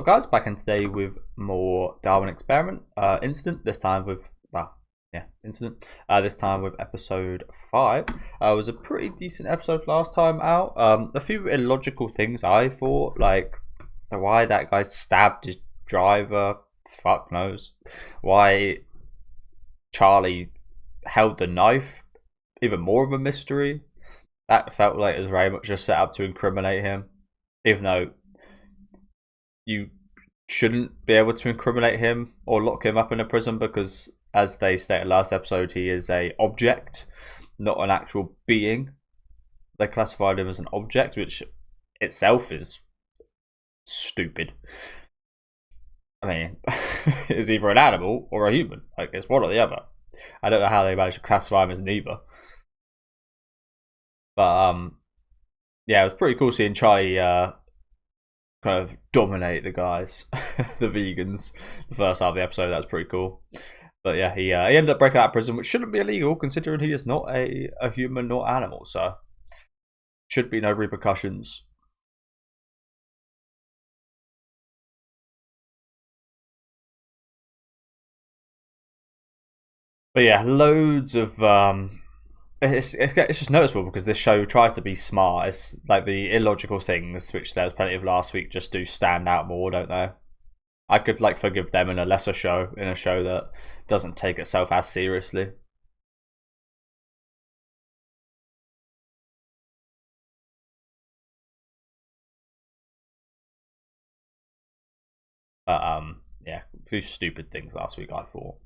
Guys, back in today with more Darwin experiment incident. This time with incident. This time with episode 5. It was a pretty decent episode last time out. A few illogical things I thought, like why that guy stabbed his driver. Fuck knows. Why Charlie held the knife. Even more of a mystery. That felt like it was very much just set up to incriminate him, even though you shouldn't be able to incriminate him or lock him up in a prison because, as they stated last episode, he is a object, not an actual being. They classified him as an object, which itself is stupid. I mean, it's either an animal or a human. Like, it's one or the other. I don't know how they managed to classify him as neither. But yeah, it was pretty cool seeing Charlie kind of dominate the guys, the vegans. The first half of the episode, that was pretty cool. But yeah, he ended up breaking out of prison, which shouldn't be illegal considering he is not a human nor animal. So should be no repercussions. But yeah, loads of it's just noticeable because this show tries to be smart. It's like the illogical things, which there's plenty of last week, just do stand out more, don't they? I could like forgive them in a lesser show, in a show that doesn't take itself as seriously. But yeah, a few stupid things last week I thought.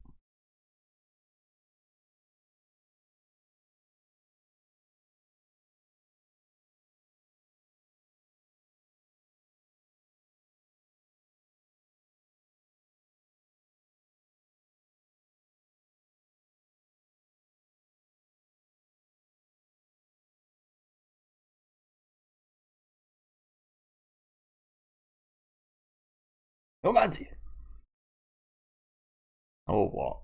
Oh, Manzi. Oh, what?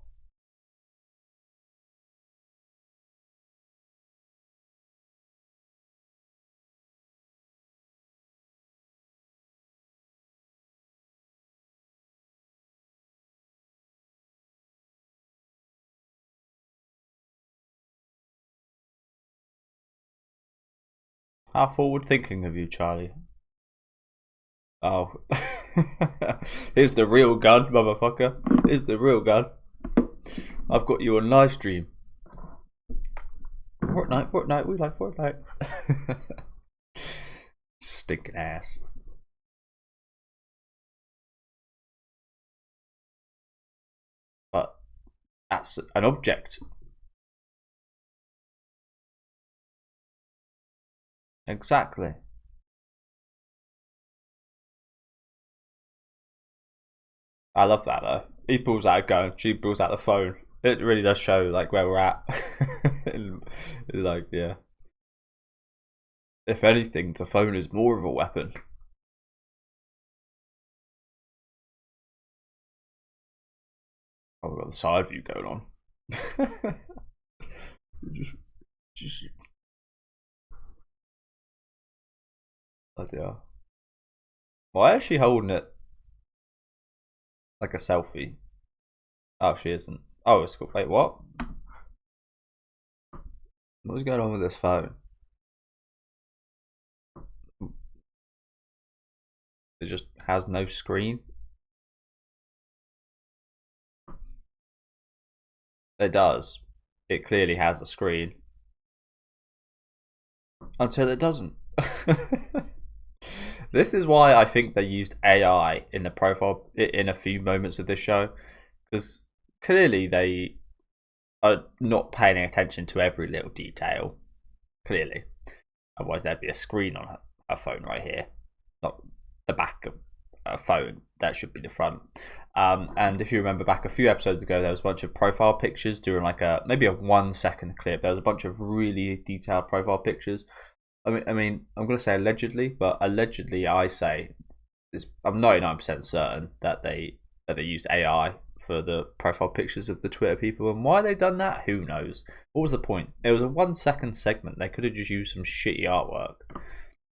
How forward thinking of you, Charlie. Oh. Here's the real gun, motherfucker. Here's the real gun. I've got you on live stream. Fortnite, we like Fortnite. Stinking ass. But that's an object. Exactly. I love that though. He pulls out a gun, she pulls out the phone. It really does show like where we're at. Like, yeah. If anything, the phone is more of a weapon. Oh, we've got the side view going on. just oh dear. Why is she holding it like a selfie? Oh, she isn't. Oh, it's cool. Wait, what? What's going on with this phone? It just has no screen. It does. It clearly has a screen. Until it doesn't. This is why I think they used AI in the profile in a few moments of this show, because clearly they are not paying attention to every little detail. Clearly, otherwise there'd be a screen on her phone right here, not the back of a phone. That should be the front. And if you remember back a few episodes ago, there was a bunch of profile pictures during like maybe a 1 second clip. There was a bunch of really detailed profile pictures. I mean, I'm going to say allegedly, but allegedly, I say I'm 99% certain that they used AI for the profile pictures of the Twitter people, and why they done that, who knows? What was the point? It was a 1 second segment. They could have just used some shitty artwork,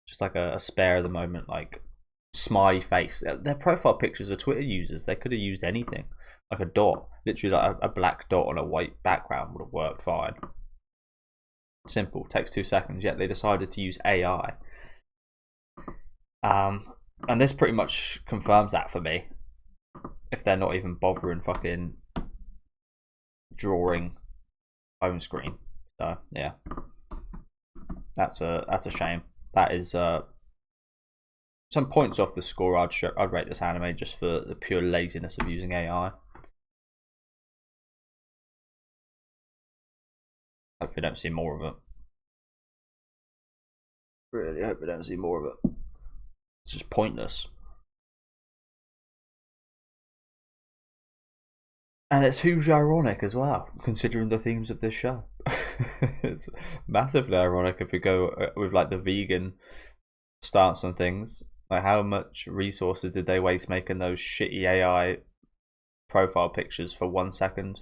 just like a spare of the moment, like smiley face. Their profile pictures are Twitter users. They could have used anything, like a dot, literally like a black dot on a white background would have worked fine. Simple, takes 2 seconds. Yet they decided to use AI. And this pretty much confirms that for me. If they're not even bothering fucking drawing home screen, so yeah, that's a shame. That is some points off the score. I'd rate this anime just for the pure laziness of using AI. Hope we don't see more of it. Really hope we don't see more of it. It's just pointless. And it's hugely ironic as well, considering the themes of this show. It's massively ironic if we go with like the vegan stance on things. Like, how much resources did they waste making those shitty AI profile pictures for 1 second?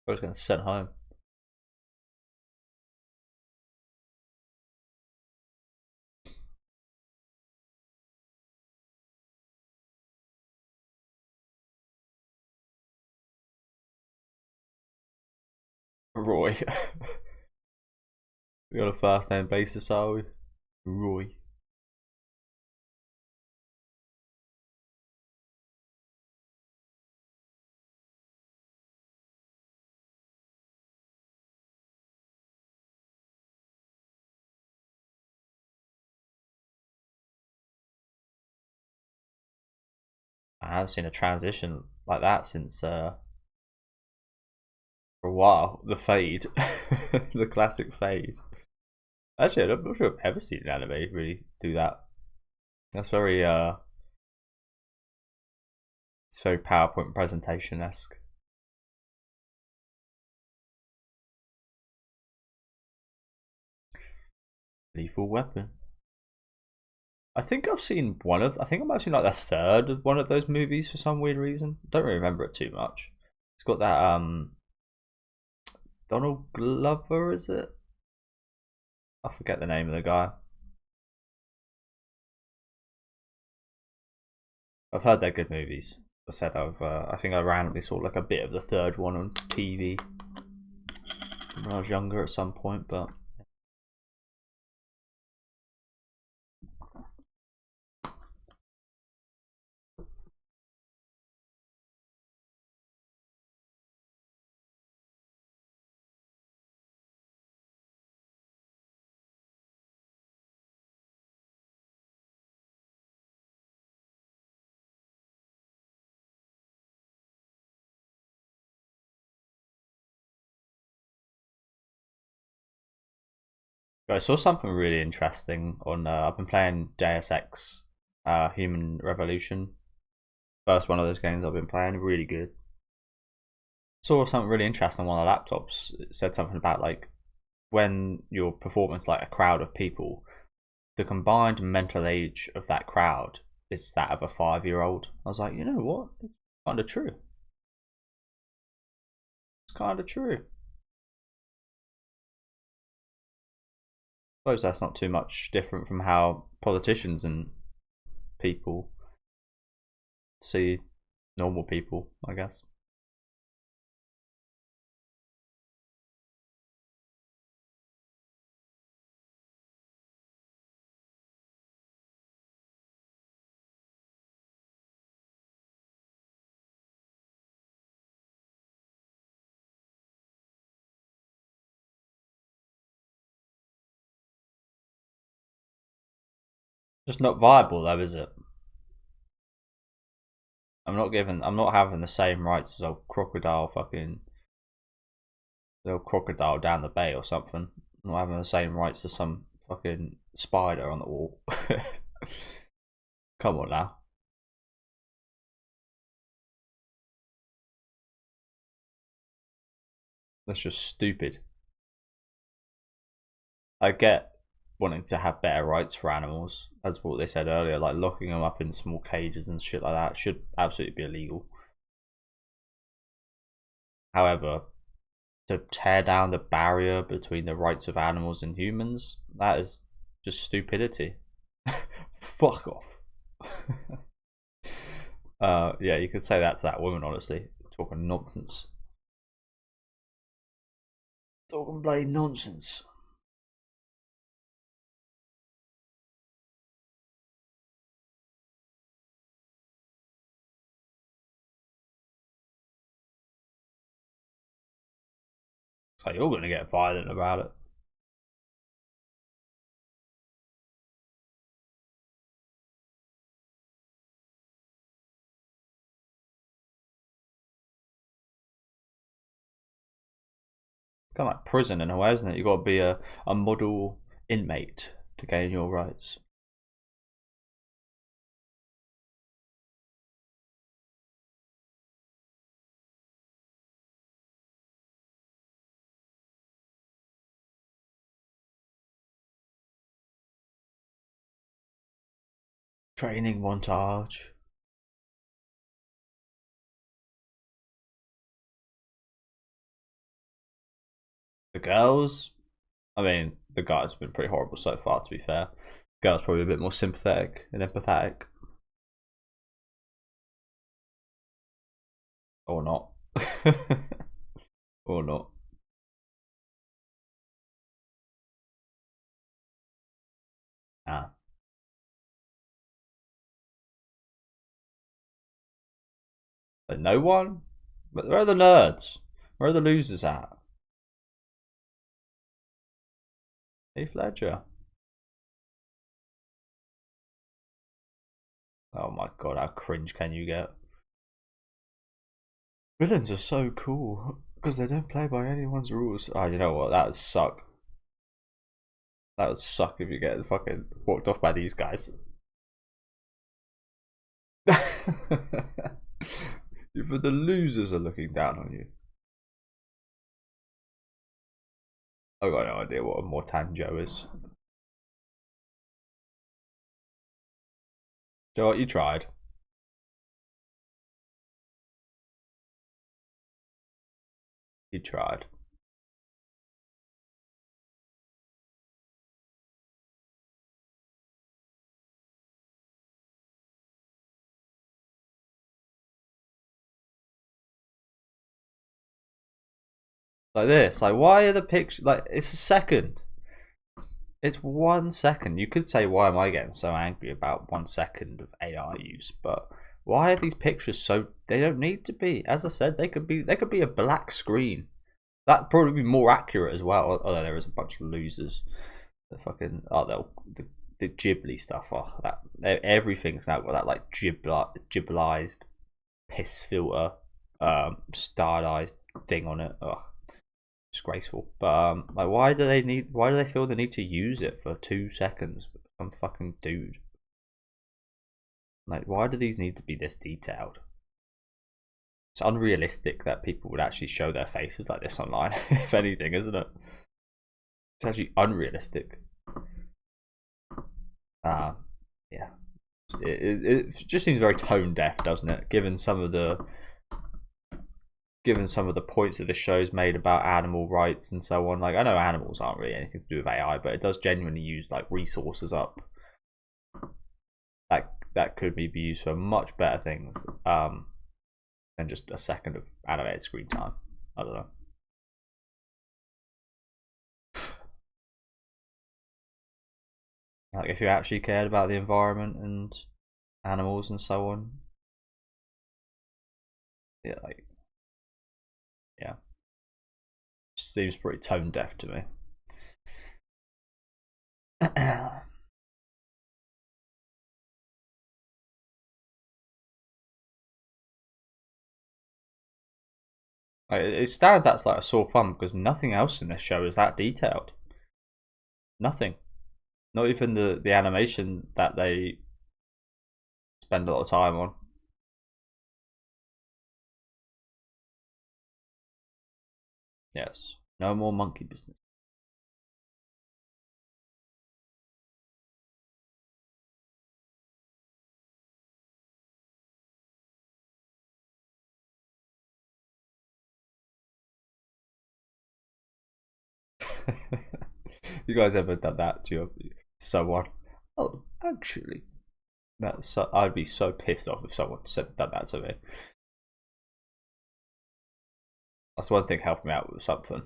I was getting sent home. Roy. We on a first name basis, are we? Roy. I haven't seen a transition like that since for a while. The fade, the classic fade. Actually, I'm not sure I've ever seen an anime really do that. That's very it's very PowerPoint presentation esque. Lethal Weapon. I think I've seen one of. I think I might have seen like the third of one of those movies for some weird reason. Don't really remember it too much. It's got that Donald Glover, is it? I forget the name of the guy. I've heard they're good movies. I said I think I randomly saw like a bit of the third one on TV when I was younger at some point, but I saw something really interesting on. I've been playing JSX, Human Revolution. First one of those games I've been playing, really good. Saw something really interesting on one of the laptops. It said something about like when you're performing to like a crowd of people, the combined mental age of that crowd is that of a 5-year-old. I was like, you know what? It's kind of true. It's kind of true. I suppose that's not too much different from how politicians and people see normal people, I guess. Just not viable though, is it? I'm not having the same rights as a crocodile fucking the crocodile down the bay or something. I'm not having the same rights as some fucking spider on the wall. Come on now. That's just stupid. I get wanting to have better rights for animals, as what they said earlier, like locking them up in small cages and shit like that should absolutely be illegal. However, to tear down the barrier between the rights of animals and humans, that is just stupidity. Fuck off. Yeah, you could say that to that woman, honestly. Talking nonsense. Talking bloody nonsense. So you're gonna get violent about it. It's kind of like prison in a way, isn't it? You've got to be a model inmate to gain your rights. Training montage. The girls, I mean, the guys have been pretty horrible so far, to be fair. The girls probably a bit more sympathetic and empathetic. Or not. Or not. Ah. But no one? But where are the nerds? Where are the losers at? Heath Ledger. Oh my god, how cringe can you get? Villains are so cool because they don't play by anyone's rules. Oh, you know what? That would suck. That would suck if you get fucking walked off by these guys. If the losers are looking down on you. I've got no idea what a Mortanjo is. So what, you tried? You tried. Like this. Like, why are the pictures like it's a second? It's 1 second. You could say, why am I getting so angry about 1 second of AI use? But why are these pictures so? They don't need to be. As I said, they could be a black screen. That'd probably be more accurate as well. Although there is a bunch of losers. The fucking the Ghibli stuff. Oh, that everything's now got that like Ghiblized piss filter, stylized thing on it. Ugh, disgraceful. But like, why do they need? Why do they feel the need to use it for 2 seconds? Some fucking dude. Like, why do these need to be this detailed? It's unrealistic that people would actually show their faces like this online. If anything, isn't it? It's actually unrealistic. Yeah. It just seems very tone deaf, doesn't it? Given some of the points that the show's made about animal rights and so on. Like, I know animals aren't really anything to do with AI, but it does genuinely use like resources up that could be used for much better things than just a second of animated screen time. I don't know. Like, if you actually cared about the environment and animals and so on, yeah, like, yeah, seems pretty tone deaf to me. Like, it stands out as like a sore thumb because nothing else in this show is that detailed. Nothing. Not even the animation that they spend a lot of time on. Yes. No more monkey business. You guys ever done that to someone? Oh, actually, I'd be so pissed off if someone done that to me. That's one thing helping me out with something.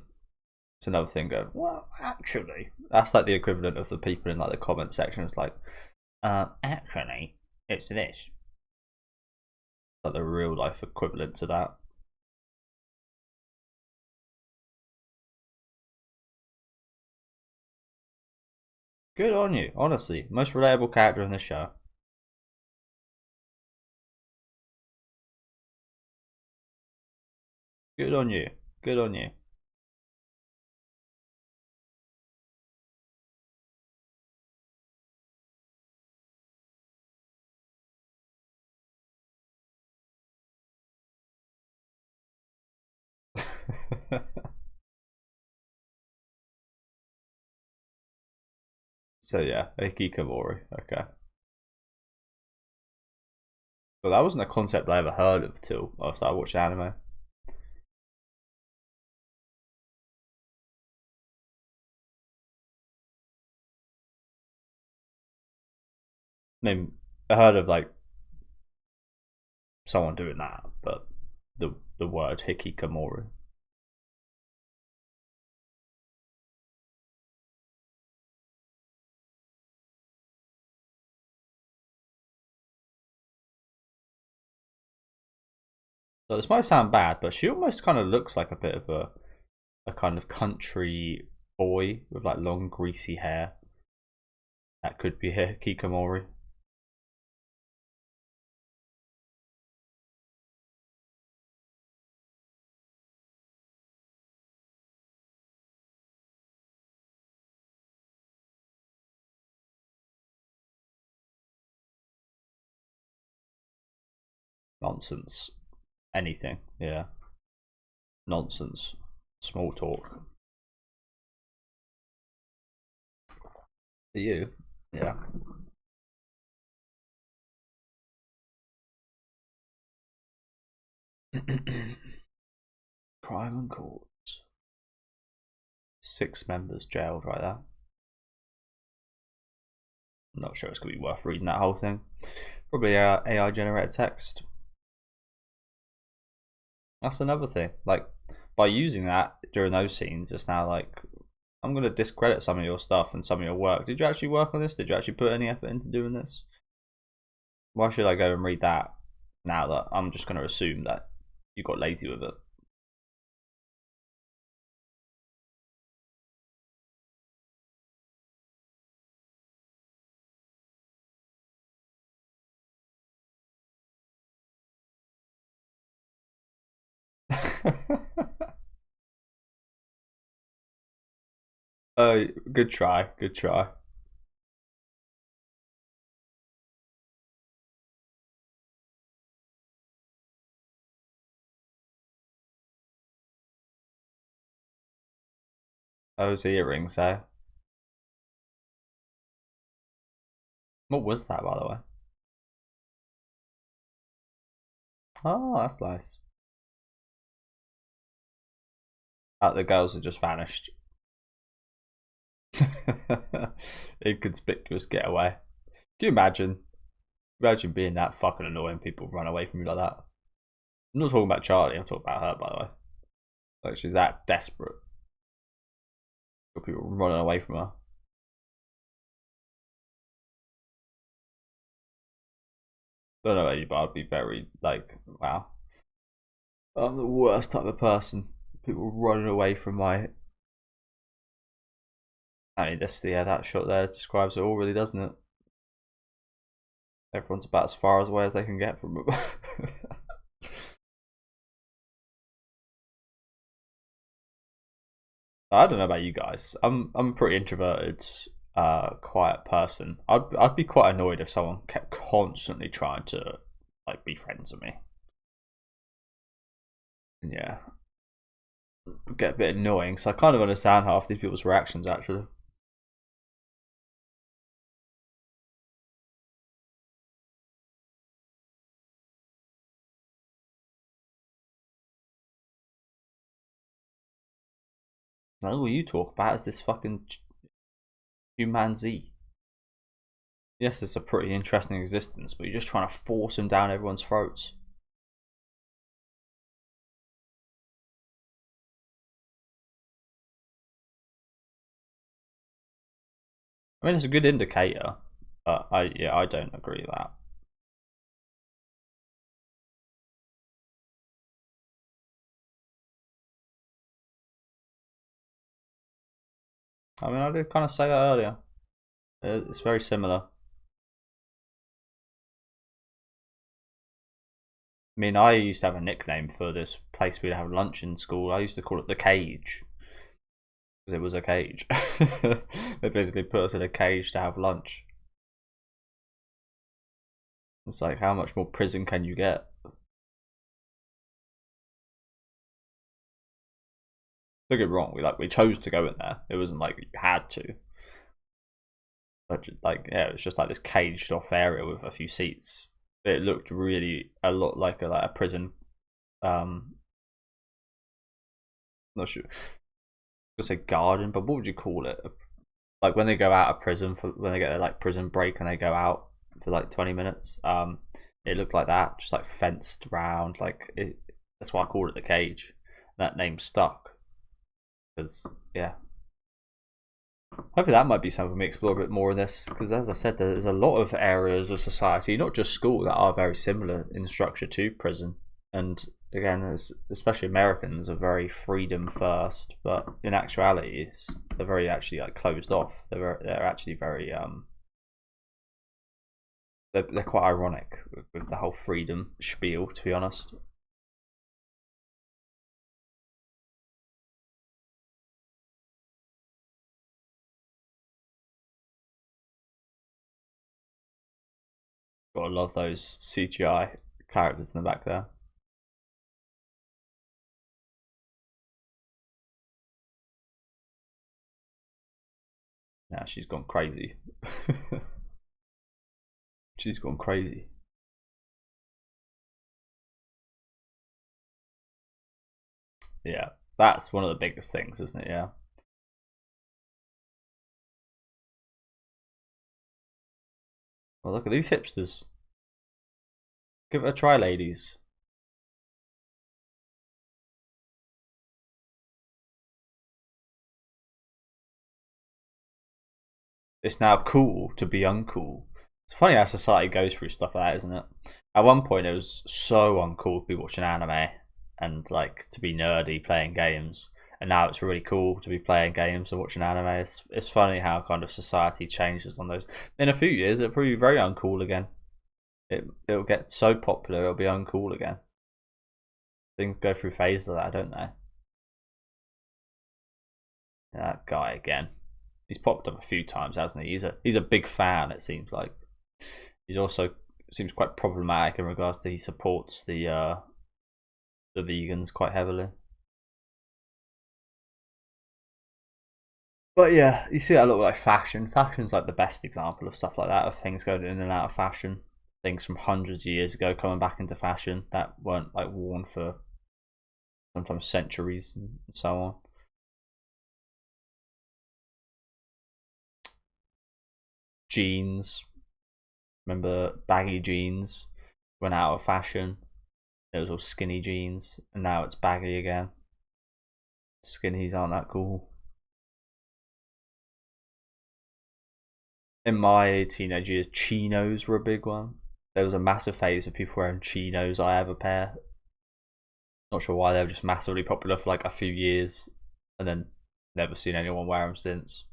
It's another thing going, well, actually, that's like the equivalent of the people in like the comment section. It's like, actually, it's this. Like the real life equivalent to that. Good on you, honestly. Most reliable character in the show. Good on you. Good on you. So yeah, Hikikomori. Okay. Well, that wasn't a concept I ever heard of till I started watching anime. I mean, I heard of like someone doing that, but the word Hikikomori. So this might sound bad, but she almost kind of looks like a bit of a kind of country boy with like long greasy hair. That could be Hikikomori. Nonsense. Anything. Yeah. Nonsense. Small talk. For you? Yeah. Crime and courts. 6 members jailed right there. I'm not sure it's going to be worth reading that whole thing. Probably AI generated text. That's another thing. Like, by using that during those scenes, it's now like, I'm going to discredit some of your stuff and some of your work. Did you actually work on this? Did you actually put any effort into doing this? Why should I go and read that now that I'm just going to assume that you got lazy with it? Good try. Good try. Those earrings, eh? What was that, by the way? Oh, that's nice. The girls have just vanished. Inconspicuous getaway. Can you imagine? Imagine being that fucking annoying. People run away from you like that. I'm not talking about Charlie. I'm talking about her, by the way. Like she's that desperate. People running away from her. Don't know about you, but I'd be very like, wow. I'm the worst type of person. People running away from my. I mean, this yeah, that shot there describes it all, really, doesn't it? Everyone's about as far away as they can get from it. I don't know about you guys. I'm a pretty introverted, quiet person. I'd be quite annoyed if someone kept constantly trying to like be friends with me. Yeah, get a bit annoying. So I kind of understand half these people's reactions actually. Like, all you talk about is this fucking humanity. Yes, it's a pretty interesting existence, but you're just trying to force him down everyone's throats. I mean, it's a good indicator, but I don't agree with that. I mean, I did kind of say that earlier. It's very similar. I mean, I used to have a nickname for this place we'd have lunch in school. I used to call it the cage because it was a cage. They basically put us in a cage to have lunch. It's like, how much more prison can you get? Don't get me wrong, we chose to go in there. It wasn't like we had to. But like, yeah, it was just like this caged off area with a few seats. It looked really a lot like a prison. Not sure. I say garden, but what would you call it? Like when they go out of prison for when they get their like prison break and they go out for like 20 minutes. It looked like that, just like fenced round. Like that's why I called it the cage. That name stuck because yeah. Hopefully that might be something we explore a bit more in this because, as I said, there's a lot of areas of society, not just school, that are very similar in structure to prison. And again, especially Americans are very freedom first, but in actuality, they're very actually like closed off. They're actually very they're quite ironic with the whole freedom spiel, to be honest. Gotta love those CGI characters in the back there. Now she's gone crazy. She's gone crazy. Yeah, that's one of the biggest things, isn't it? Yeah. Well, look at these hipsters. Give it a try, ladies. It's now cool to be uncool. It's funny how society goes through stuff like that, isn't it? At one point, it was so uncool to be watching anime and like to be nerdy playing games, and now it's really cool to be playing games and watching anime. It's funny how kind of society changes on those. In a few years, it'll probably be very uncool again. It'll get so popular, it'll be uncool again. Things go through phases of that, don't they? That guy again. He's popped up a few times, hasn't he? He's a big fan. It seems like he's also seems quite problematic in regards to he supports the vegans quite heavily. But yeah, you see that a lot like fashion. Fashion's like the best example of stuff like that, of things going in and out of fashion. Things from hundreds of years ago coming back into fashion that weren't like worn for sometimes centuries and so on. Jeans, remember baggy jeans went out of fashion. It was all skinny jeans, and now it's baggy again. Skinnies aren't that cool. In my teenage years, chinos were a big one. There was a massive phase of people wearing chinos. I have a pair. Not sure why, they were just massively popular for like a few years, and then never seen anyone wear them since.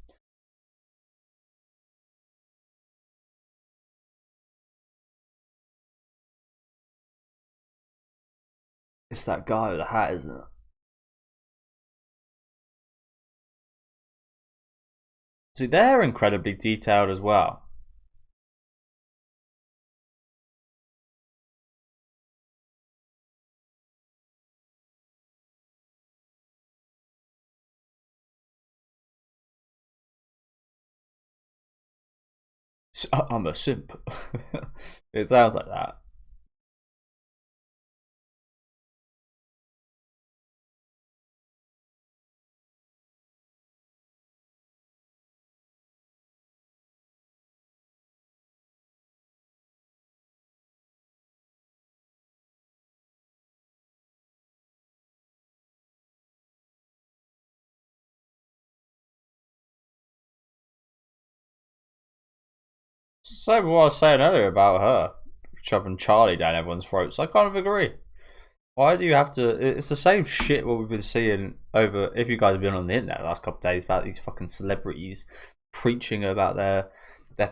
It's that guy with the hat, isn't it? See, they're incredibly detailed as well. I'm a simp. It sounds like that. Same with what I was saying earlier about her shoving Charlie down everyone's throats. I kind of agree. Why do you have to? It's the same shit what we've been seeing over. If you guys have been on the internet the last couple of days about these fucking celebrities preaching about their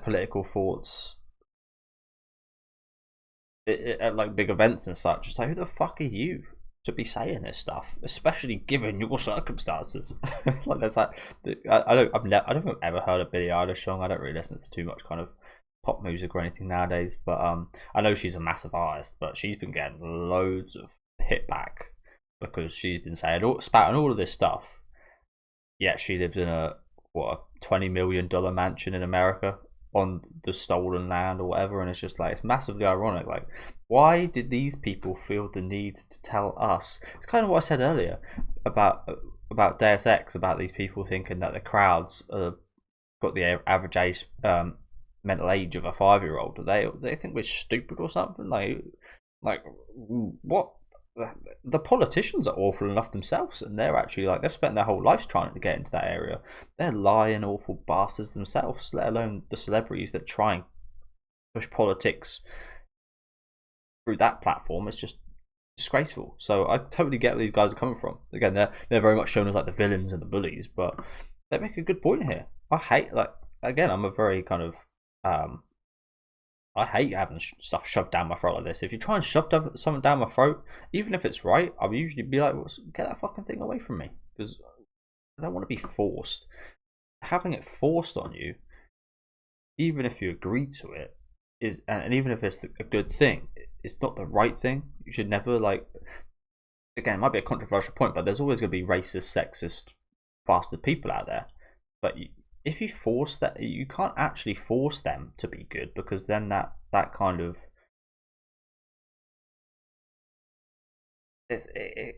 political thoughts at like big events and such. It's like, who the fuck are you to be saying this stuff, especially given your circumstances? Like, there's like, I don't think I've ever heard a Billie Eilish song. I don't really listen to too much kind of pop music or anything nowadays, but I know she's a massive artist, but she's been getting loads of hit back because she's been saying spouting all of this stuff. Yet she lives in a $20 million mansion in America on the stolen land or whatever, and it's just like, it's massively ironic. Like, why did these people feel the need to tell us? It's kind of what I said earlier about Deus Ex, about these people thinking that the crowds got the average age, mental age of a 5-year-old. They think we're stupid or something. Like what? The politicians are awful enough themselves, and they're actually like, they've spent their whole lives trying to get into that area. They're lying, awful bastards themselves, let alone the celebrities that try and push politics through that platform. It's just disgraceful. So I totally get where these guys are coming from. Again, they're very much shown as like the villains and the bullies, but they make a good point here. I hate, like, again, I'm a very kind of I hate having stuff shoved down my throat like this. If you try and shove something down my throat, even if it's right, I'll usually be like, well, get that fucking thing away from me, because I don't want to be forced. Having it forced on you, even if you agree to it, and even if it's a good thing, it's not the right thing. You should never, like, again, it might be a controversial point, but there's always going to be racist, sexist, bastard people out there. But if you force that, you can't actually force them to be good, because then that kind of it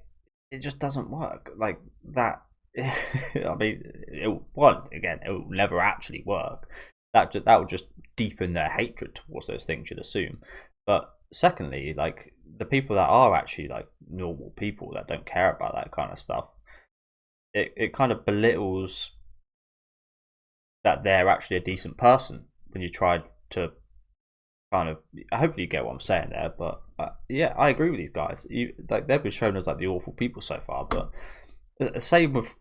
just doesn't work like that. I mean, it will never actually work. That will just deepen their hatred towards those things, you'd assume. But secondly, like, the people that are actually like normal people that don't care about that kind of stuff, it kind of belittles that they're actually a decent person when you try to kind of, hopefully you get what I'm saying there. But yeah, I agree with these guys. Like, they've been shown as like the awful people so far, but same with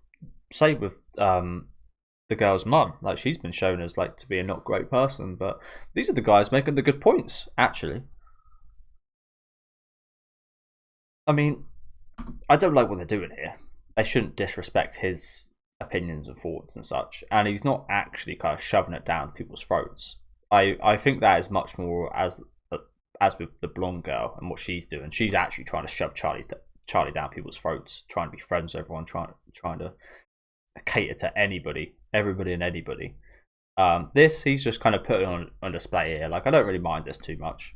the girl's mum. Like, she's been shown as like to be a not great person, but these are the guys making the good points, actually. I mean, I don't like what they're doing here. They shouldn't disrespect his opinions and thoughts and such, and he's not actually kind of shoving it down people's throats. I think that is much more as with the blonde girl and what she's doing. She's actually trying to shove Charlie down people's throats, trying to be friends with everyone, trying to cater to everybody and anybody. This, he's just kind of putting on display here. Like, I don't really mind this too much,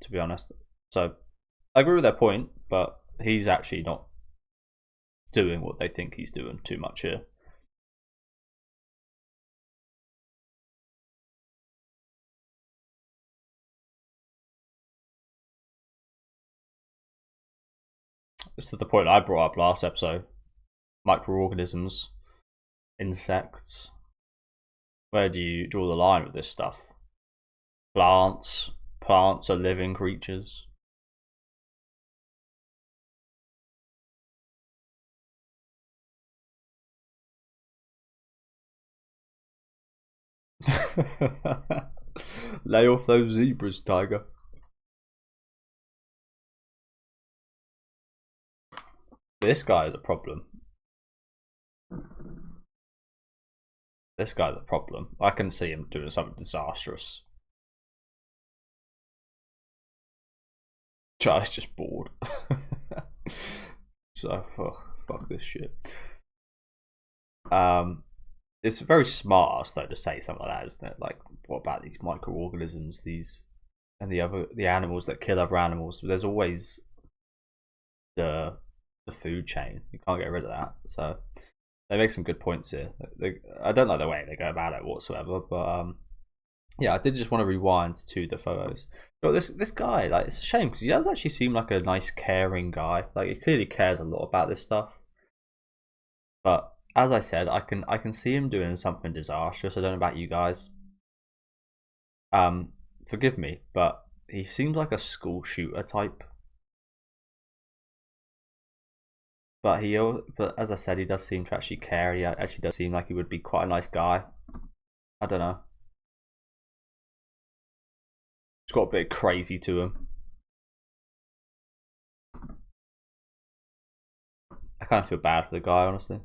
to be honest. So I agree with their point, but he's actually not doing what they think he's doing too much here. This is the point I brought up last episode. Microorganisms, insects. Where do you draw the line with this stuff? Plants are living creatures. Lay off those zebras, Tiger. This guy is a problem. This guy's a problem. I can see him doing something disastrous. Charlie's just bored. So fuck this shit. It's very smart though to say something like that, isn't it? Like, what about these microorganisms, and the animals that kill other animals? There's always the food chain. You can't get rid of that. So they make some good points here. I don't like the way they go about it whatsoever, but yeah, I did just want to rewind to the photos. But this guy, like, it's a shame because he does actually seem like a nice, caring guy. Like, he clearly cares a lot about this stuff. But as I said, I can see him doing something disastrous. I don't know about you guys. Forgive me, but he seems like a school shooter type. But but as I said, he does seem to actually care. He actually does seem like he would be quite a nice guy. I don't know. He's got a bit crazy to him. I kind of feel bad for the guy, honestly.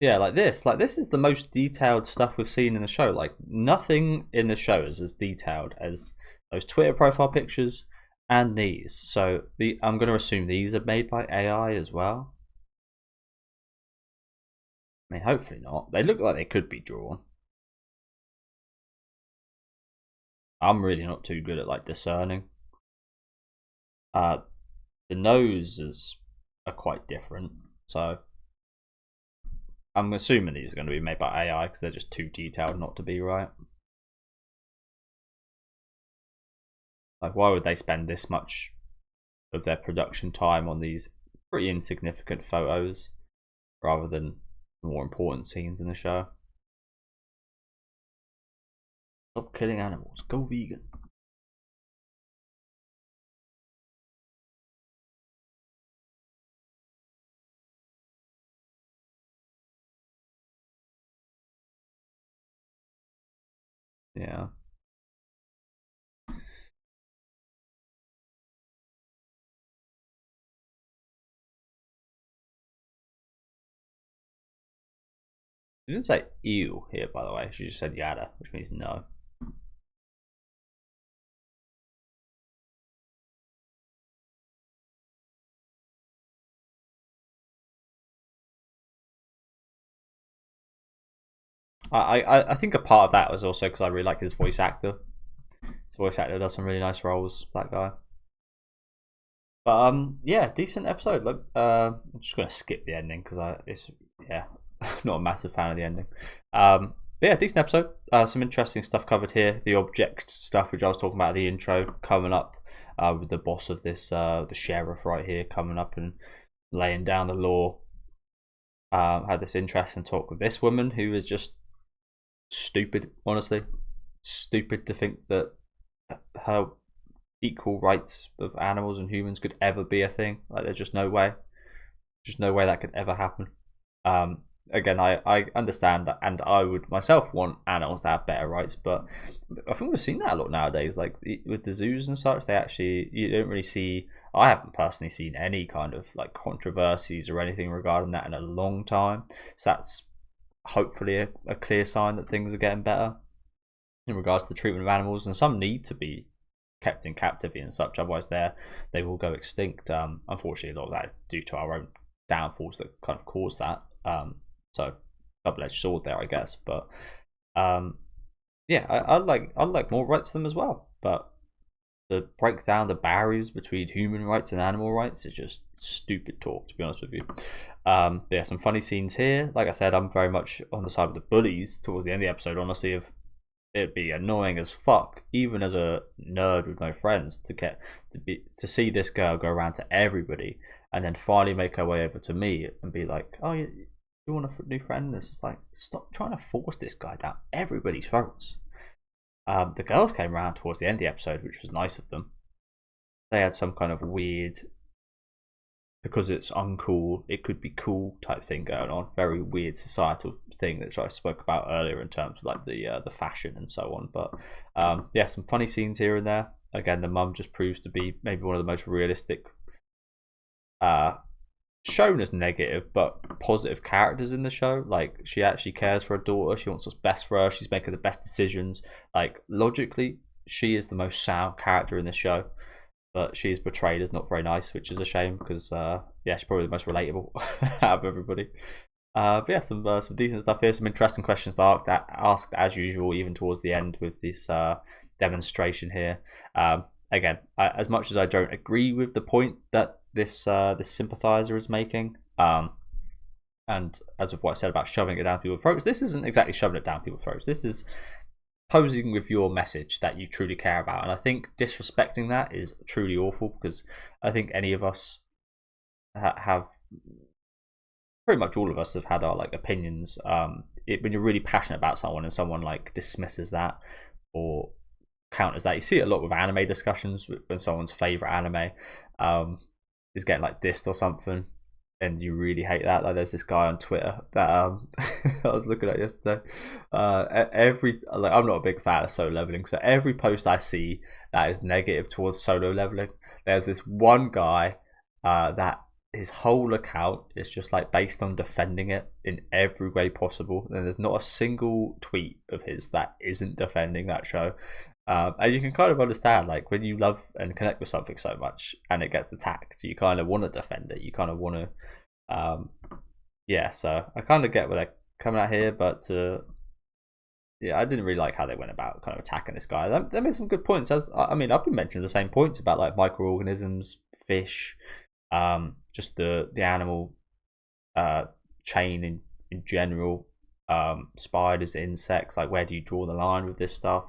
Yeah, like this is the most detailed stuff we've seen in the show. Like nothing in the show is as detailed as those Twitter profile pictures and these. So I'm going to assume these are made by AI as well. I mean, hopefully not. They look like they could be drawn. I'm really not too good at like discerning. The noses are quite different, so I'm assuming these are going to be made by AI because they're just too detailed not to be right. Like, why would they spend this much of their production time on these pretty insignificant photos rather than more important scenes in the show? Stop killing animals. Go vegan. Yeah. She didn't say ew here, by the way. She just said yada, which means no. I think a part of that was also because I really like his voice actor. His voice actor does some really nice roles, that guy. But yeah, decent episode. Look, I'm just gonna skip the ending because yeah, not a massive fan of the ending. But yeah, decent episode. Some interesting stuff covered here. The object stuff, which I was talking about at the intro, coming up with the boss of this, the sheriff right here, coming up and laying down the law. Had this interesting talk with this woman who is just stupid. Honestly, stupid to think that her equal rights of animals and humans could ever be a thing. Like, there's just no way that could ever happen. Again, I understand that, and I would myself want animals to have better rights, but I think we've seen that a lot nowadays. Like with the zoos and such, you don't really see. I haven't personally seen any kind of like controversies or anything regarding that in a long time. So that's hopefully a clear sign that things are getting better in regards to the treatment of animals, and some need to be kept in captivity and such, otherwise they will go extinct. Unfortunately, a lot of that is due to our own downfalls that kind of caused that. So double-edged sword there, I guess. But yeah, I'd like more rights to them as well. But to break down the barriers between human rights and animal rights is just stupid talk, to be honest with you. Yeah, some funny scenes here. Like I said, I'm very much on the side of the bullies towards the end of the episode, honestly. Of it'd be annoying as fuck, even as a nerd with no friends, to see this girl go around to everybody and then finally make her way over to me and be like, "Oh, you want a new friend?" It's just like, stop trying to force this guy down everybody's throats. The girls came around towards the end of the episode, which was nice of them. They had some kind of weird, because it's uncool, it could be cool type thing going on. Very weird societal thing that I spoke about earlier in terms of like the fashion and so on. But yeah, some funny scenes here and there. Again, the mum just proves to be maybe one of the most realistic, shown as negative but positive characters in the show. Like, she actually cares for her daughter. She wants what's best for her. She's making the best decisions. Like, logically, she is the most sound character in the show, but she is portrayed as not very nice, which is a shame because yeah, she's probably the most relatable out of everybody. But yeah, some decent stuff here. Some interesting questions asked as usual, even towards the end with this demonstration here. Again, as much as I don't agree with the point that this sympathizer is making, and as of what I said about shoving it down people's throats, this isn't exactly shoving it down people's throats. This is posing with your message that you truly care about, and I think disrespecting that is truly awful, because I think any of us have, pretty much all of us have had our like opinions when you're really passionate about someone and someone like dismisses that or counters that. You see it a lot with anime discussions when someone's favorite anime is getting like dissed or something, and you really hate that. Like there's this guy on Twitter that I was looking at yesterday. I'm not a big fan of solo leveling, so every post I see that is negative towards solo leveling, there's this one guy that his whole account is just like based on defending it in every way possible, and there's not a single tweet of his that isn't defending that show. And you can kind of understand, like, when you love and connect with something so much and it gets attacked, you kind of want to defend it. You kind of want to, yeah. So I kind of get where they're coming at here, but yeah, I didn't really like how they went about kind of attacking this guy. They made some good points. I mean, I've been mentioning the same points about like microorganisms, fish, just the animal chain in general, spiders, insects. Like, where do you draw the line with this stuff?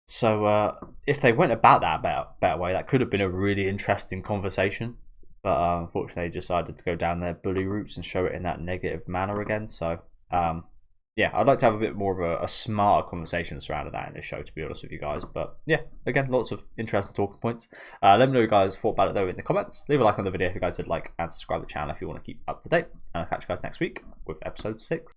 So if they went about that better way, that could have been a really interesting conversation. But unfortunately, they decided to go down their bully routes and show it in that negative manner again. So yeah, I'd like to have a bit more of a smarter conversation surrounding that in this show, to be honest with you guys. But yeah, again, lots of interesting talking points. Let me know what you guys thought about it though in the comments. Leave a like on the video if you guys did like, and subscribe to the channel if you want to keep up to date. And I'll catch you guys next week with episode 6.